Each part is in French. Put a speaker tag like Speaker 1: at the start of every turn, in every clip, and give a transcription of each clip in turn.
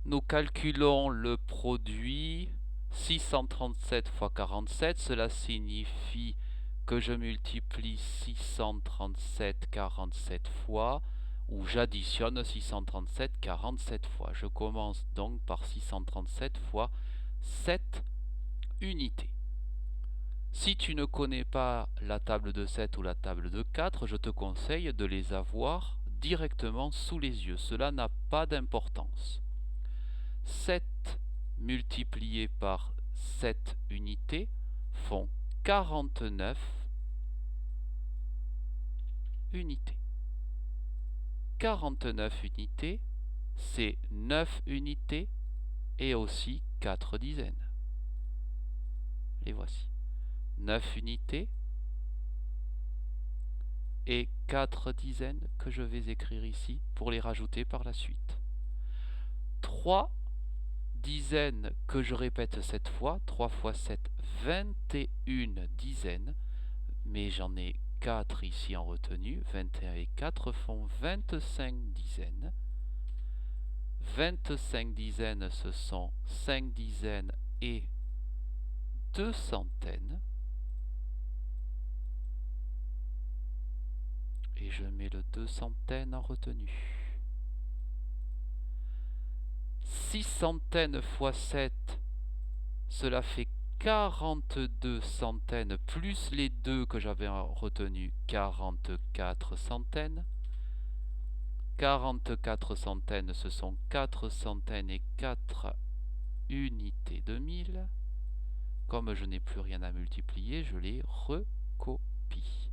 Speaker 1: Nous calculons le produit 637 fois 47. Cela signifie que je multiplie 637 47 fois, ou j'additionne 637 47 fois. Je commence donc par 637 fois 7 unités. Si tu ne connais pas la table de 7 ou la table de 4, je te conseille de les avoir directement sous les yeux. Cela n'a pas d'importance. 7 multiplié par 7 unités font 49 unités. 49 unités, c'est 9 unités et aussi 4 dizaines. Les voici. 9 unités et 4 dizaines que je vais écrire ici pour les rajouter par la suite. 3 dizaines que je répète cette fois, 3 fois 7, 21 dizaines, mais j'en ai 4 ici en retenue, 21 et 4 font 25 dizaines. 25 dizaines, ce sont 5 dizaines et 2 centaines. Et je mets le 2 centaines en retenue. 6 centaines fois 7, cela fait 42 centaines, plus les 2 que j'avais retenus, 44 centaines. 44 centaines, ce sont 4 centaines et 4 unités de 1000. Comme je n'ai plus rien à multiplier, je les recopie.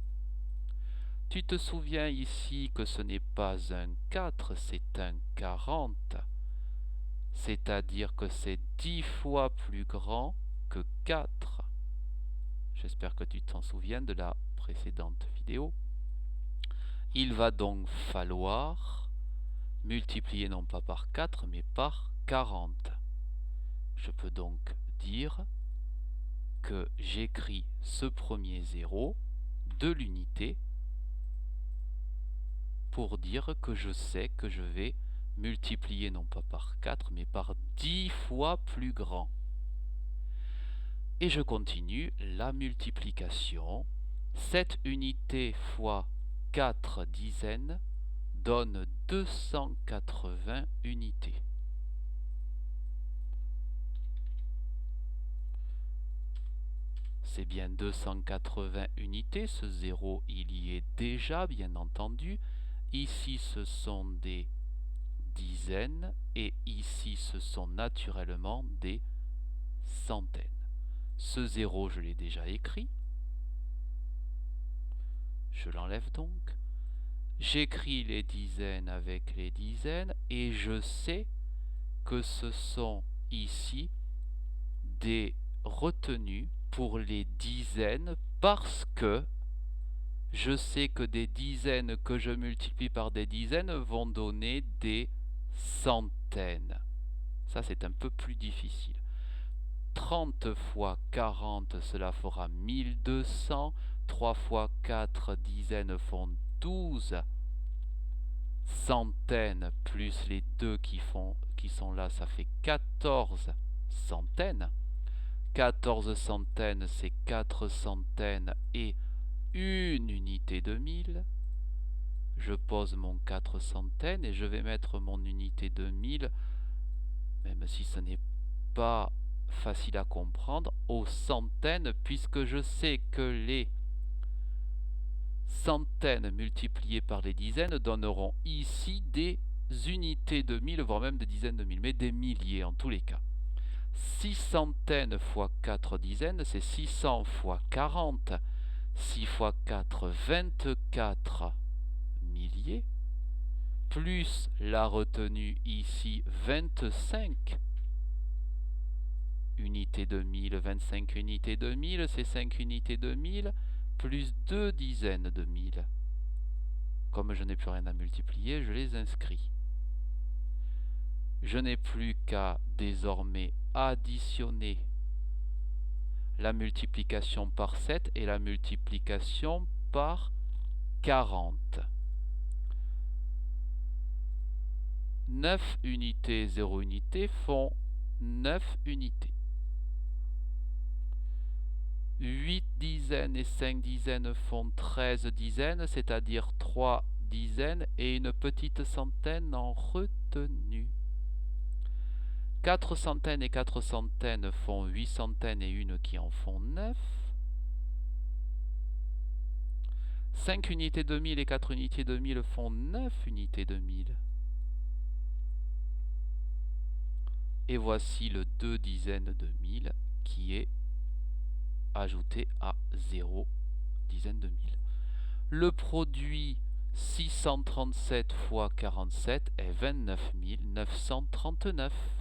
Speaker 1: Tu te souviens ici que ce n'est pas un 4, c'est un 40. C'est-à-dire que c'est 10 fois plus grand que 4. J'espère que tu t'en souviens de la précédente vidéo. Il va donc falloir multiplier non pas par 4, mais par 40. Je peux donc dire que j'écris ce premier 0 de l'unité pour dire que je sais que je vais multiplier non pas par 4, mais par 10 fois plus grand. Et je continue la multiplication. 7 unités fois 4 dizaines donne 280 unités. C'est bien 280 unités, ce 0 il y est déjà bien entendu. Ici ce sont des dizaines et ici ce sont naturellement des centaines. Ce 0 je l'ai déjà écrit. Je l'enlève donc. J'écris les dizaines avec les dizaines et je sais que ce sont ici des retenues pour les dizaines parce que je sais que des dizaines que je multiplie par des dizaines vont donner des centaines. Ça, c'est un peu plus difficile. 30 fois 40, cela fera 1200. 3 fois 4 dizaines font 12 centaines, plus les 2 qui sont là, ça fait 14 centaines. 14 centaines, c'est 4 centaines et une unité de 1000. Je pose mon 4 centaines et je vais mettre mon unité de 1000, même si ce n'est pas facile à comprendre, aux centaines, puisque je sais que les centaines multipliées par les dizaines donneront ici des unités de 1000, voire même des dizaines de 1000, mais des milliers en tous les cas. 6 centaines fois 4 dizaines, c'est 600 fois 40. 6 fois 4, 24 milliers, plus la retenue ici 25 unités de 1000, 25 unités de 1000, c'est 5 unités de 1000, plus 2 dizaines de 1000. Comme je n'ai plus rien à multiplier, je les inscris. Je n'ai plus qu'à désormais additionner la multiplication par 7 et la multiplication par 40. 9 unités, 0 unités font 9 unités. 8 dizaines et 5 dizaines font 13 dizaines, c'est-à-dire 3 dizaines et une petite centaine en retenue. 4 centaines et 4 centaines font 8 centaines et une qui en font 9. 5 unités de 1000 et 4 unités de 1000 font 9 unités de 1000. Et voici le 2 dizaines de 1000 qui est ajouté à 0 dizaines de 1000. Le produit 637 fois 47 est 29 939.